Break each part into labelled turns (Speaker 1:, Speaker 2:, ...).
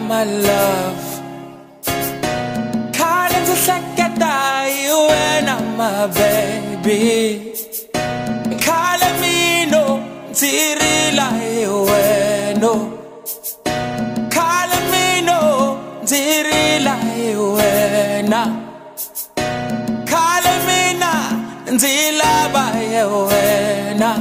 Speaker 1: my love. Can't seketa you and my baby. Call me no, tirila no. Call me no, tirila na. Call me na, tirila na.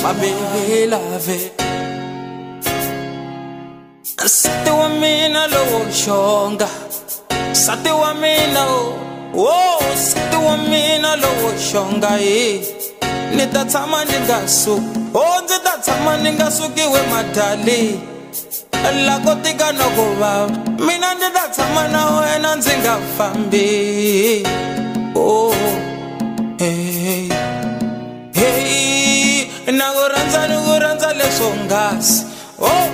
Speaker 1: My baby love it. Sati wa mina lo shonga. Sati wa mina oh, sati wa mina lo shonga Nita tama ningasu. Oh, nita tama ningasu kiwe madali. La kotika no kuba. Mina nita tama na wena nzinga fambi. Oh, hey. Hey, nagoranza lesongas. Oh,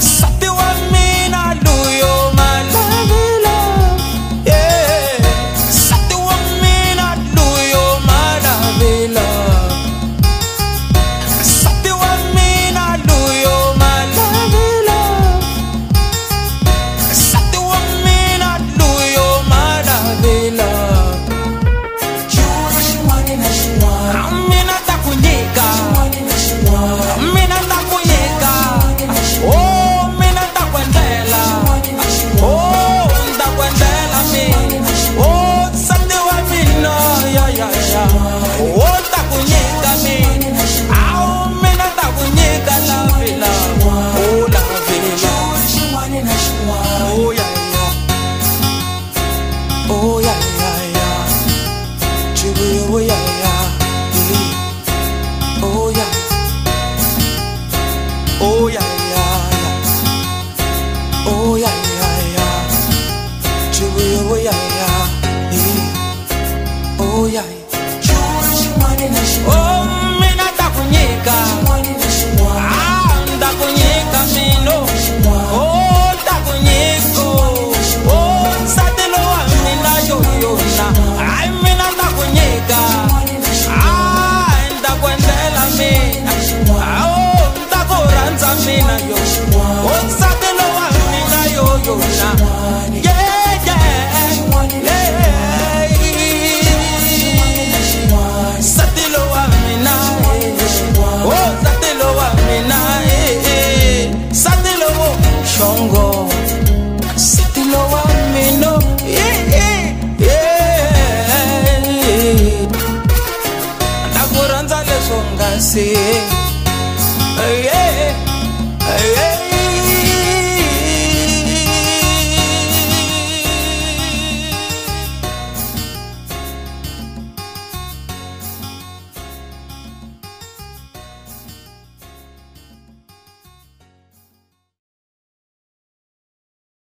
Speaker 1: sati wa mina luyo malavila. Yeah, sati wa mina luyo malavila. Sati wa mina luyo malavila. Sati wa mina luyo malavila. Oh yeah, yeah, yeah. Oh yeah, yeah. Oh yeah. Oh yeah, yeah, yeah. Oh yeah, yeah, yeah. Oh yeah, yeah. Oh yeah. Oh, mina takunyika. Ah, takunyika mino. Oh, takunyiko. Oh, satelo wa mina yoyona. Ay, mina takunyika. Ah, takwendela mina. Oh, takoranza mina yo. Oh, satelo wa mina yoyona. Yeah, yeah, yeah. Satelo wa mina. Oh, satelo wa mina. Satelo wo shongo. Satelo wa mina. Yeah, yeah. Nakoranza lesongasi. Yeah.